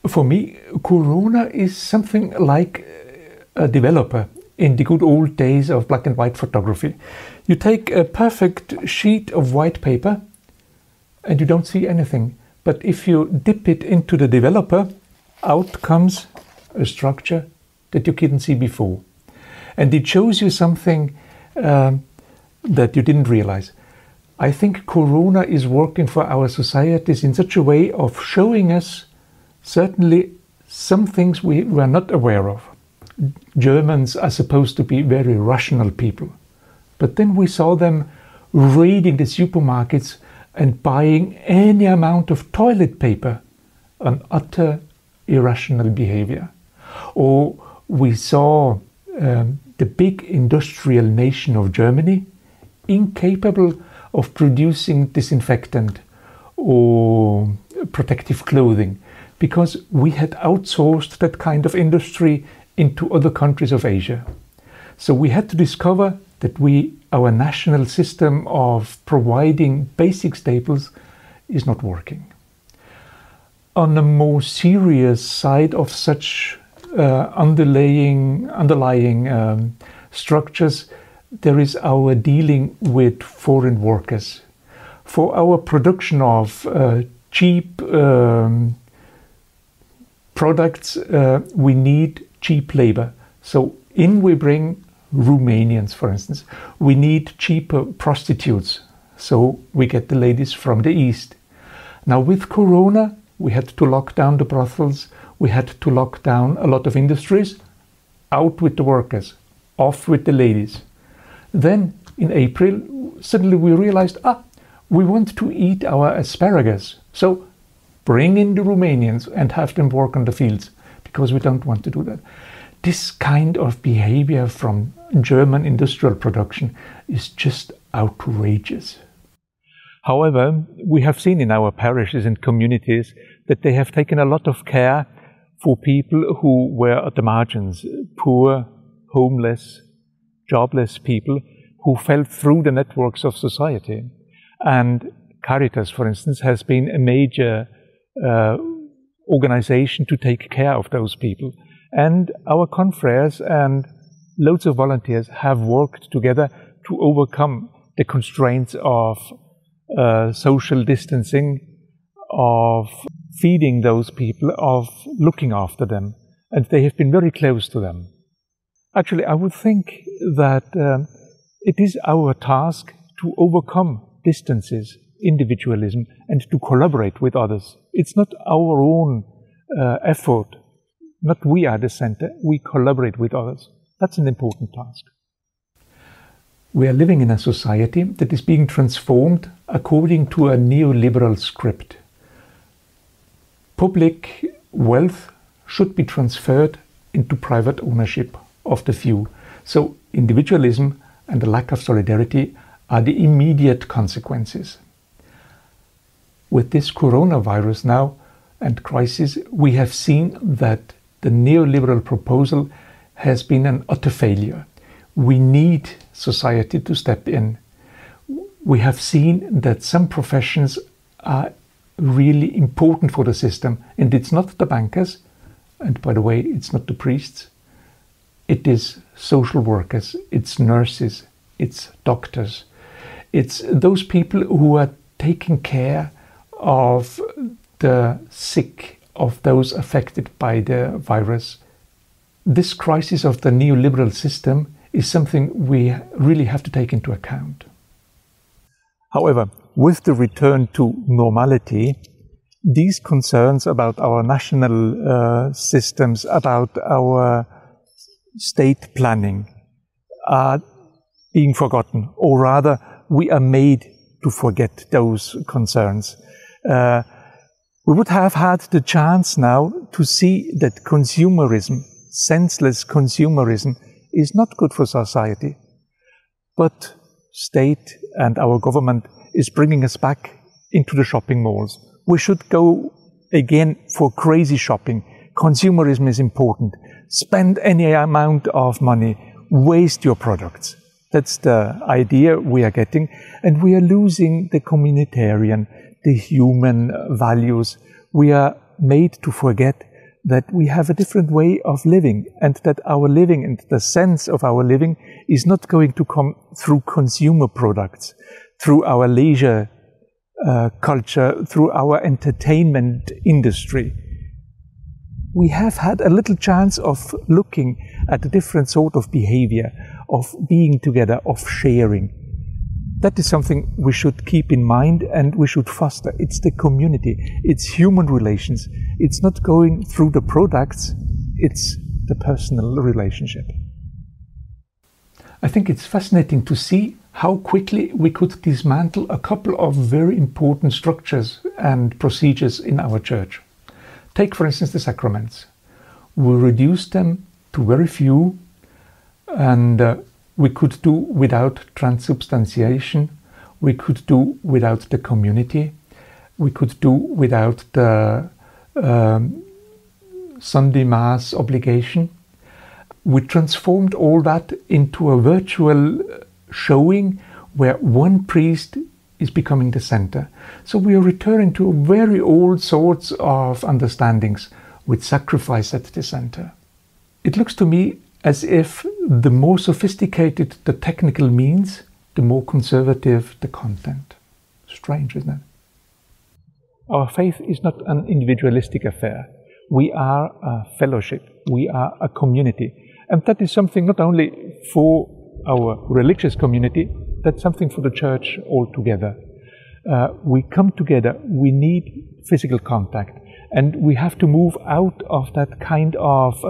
For me, Corona is something like a developer in the good old days of black and white photography. You take a perfect sheet of white paper and you don't see anything. But if you dip it into the developer, out comes a structure that you couldn't see before. And it shows you something that you didn't realize. I think Corona is working for our societies in such a way of showing us certainly some things we were not aware of. Germans are supposed to be very rational people, but then we saw them raiding the supermarkets and buying any amount of toilet paper, an utter irrational behavior. Or we saw the big industrial nation of Germany incapable of producing disinfectant or protective clothing, because we had outsourced that kind of industry into other countries of Asia. So we had to discover that our national system of providing basic staples is not working. On a more serious side of such underlying structures, there is our dealing with foreign workers. For our production of cheap products, we need cheap labor. So in we bring Romanians, for instance. We need cheaper prostitutes, so we get the ladies from the East. Now with Corona, we had to lock down the brothels, we had to lock down a lot of industries. Out with the workers, off with the ladies. Then in April, suddenly we realized, we want to eat our asparagus. So bring in the Romanians and have them work on the fields, because we don't want to do that. This kind of behavior from German industrial production is just outrageous. However, we have seen in our parishes and communities that they have taken a lot of care for people who were at the margins, poor, homeless, jobless people who fell through the networks of society. And Caritas, for instance, has been a major organization to take care of those people. And our confreres and loads of volunteers have worked together to overcome the constraints of social distancing, of feeding those people, of looking after them. And they have been very close to them. Actually, I would think that it is our task to overcome distances, individualism, and to collaborate with others. It's not our own effort. Not we are the center, we collaborate with others. That's an important task. We are living in a society that is being transformed according to a neoliberal script. Public wealth should be transferred into private ownership of the few. So individualism and the lack of solidarity are the immediate consequences. With this coronavirus now and crisis, we have seen that the neoliberal proposal has been an utter failure. We need society to step in. We have seen that some professions are really important for the system, and it's not the bankers, and by the way, it's not the priests. It is social workers, it's nurses, it's doctors. It's those people who are taking care of the sick, of those affected by the virus. This crisis of the neoliberal system is something we really have to take into account. However, with the return to normality, these concerns about our national systems, about our state planning, are being forgotten, or rather, we are made to forget those concerns. We would have had the chance now to see that consumerism, senseless consumerism, is not good for society. But state and our government is bringing us back into the shopping malls. We should go again for crazy shopping. Consumerism is important. spend any amount of money, waste your products. That's the idea we are getting, and we are losing the communitarian, the human values. We are made to forget that we have a different way of living, and that our living and the sense of our living is not going to come through consumer products, through our leisure culture, through our entertainment industry. We have had a little chance of looking at a different sort of behavior, of being together, of sharing. That is something we should keep in mind and we should foster. It's the community, it's human relations. It's not going through the products, it's the personal relationship. I think it's fascinating to see how quickly we could dismantle a couple of very important structures and procedures in our church. Take, for instance, the sacraments. We reduced them to very few, and we could do without transubstantiation, we could do without the community, we could do without the Sunday Mass obligation. We transformed all that into a virtual showing where one priest is becoming the center. So we are returning to very old sorts of understandings with sacrifice at the center. It looks to me as if the more sophisticated the technical means, the more conservative the content. Strange, isn't it? Our faith is not an individualistic affair. We are a fellowship. We are a community. And that is something not only for our religious community, that's something for the church altogether. We come together, we need physical contact, and we have to move out of that kind of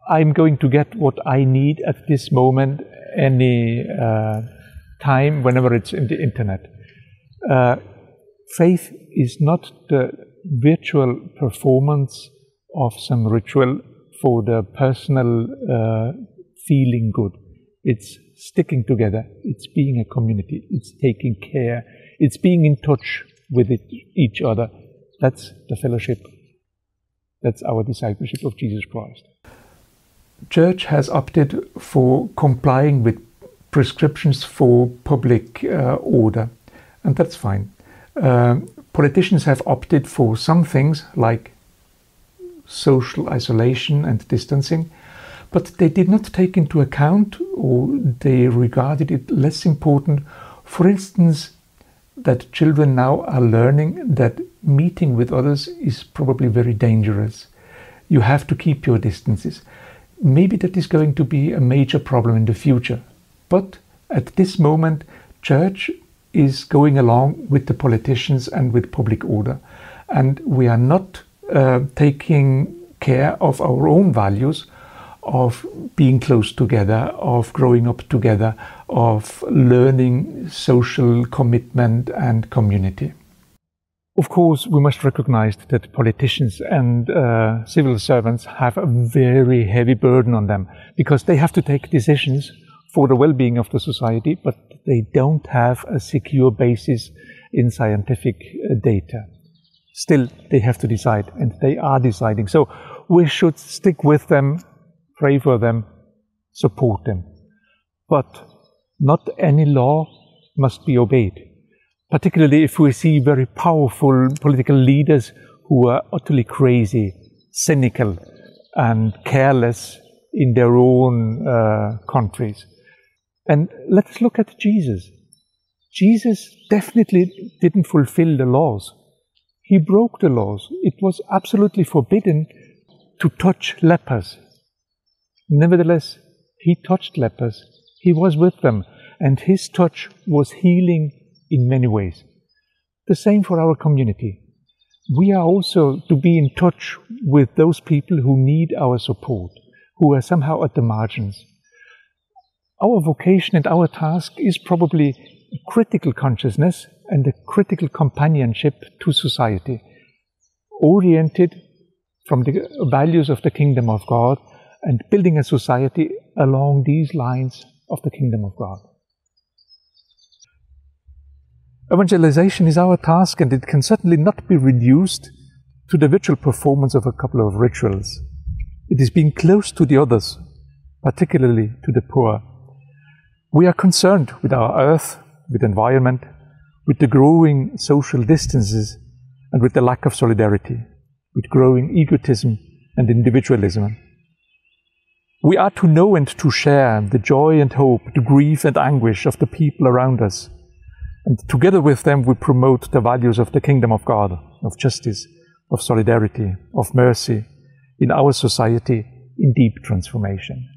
I'm going to get what I need at this moment, any time, whenever it's in the internet. Faith is not the virtual performance of some ritual for the personal feeling good. It's sticking together, it's being a community, it's taking care, it's being in touch with each other. That's the fellowship. That's our discipleship of Jesus Christ. Church has opted for complying with prescriptions for public order, and that's fine. Politicians have opted for some things like social isolation and distancing, but they did not take into account, or they regarded it less important, for instance, that children now are learning that meeting with others is probably very dangerous. You have to keep your distances. Maybe that is going to be a major problem in the future. But at this moment, church is going along with the politicians and with public order. And we are not taking care of our own values, of being close together, of growing up together, of learning social commitment and community. Of course, we must recognize that politicians and civil servants have a very heavy burden on them, because they have to take decisions for the well-being of the society, but they don't have a secure basis in scientific data. Still, they have to decide, and they are deciding. So we should stick with them, pray for them, support them. But not any law must be obeyed, particularly if we see very powerful political leaders who are utterly crazy, cynical, and careless in their own countries. And let's look at Jesus. Jesus definitely didn't fulfill the laws. He broke the laws. It was absolutely forbidden to touch lepers. Nevertheless, he touched lepers. He was with them, and his touch was healing in many ways. The same for our community. We are also to be in touch with those people who need our support, who are somehow at the margins. Our vocation and our task is probably a critical consciousness and a critical companionship to society, oriented from the values of the kingdom of God and building a society along these lines of the kingdom of God. Evangelization is our task, and it can certainly not be reduced to the virtual performance of a couple of rituals. It is being close to the others, particularly to the poor. We are concerned with our earth, with the environment, with the growing social distances, and with the lack of solidarity, with growing egotism and individualism. We are to know and to share the joy and hope, the grief and anguish of the people around us. And together with them we promote the values of the kingdom of God, of justice, of solidarity, of mercy, in our society in deep transformation.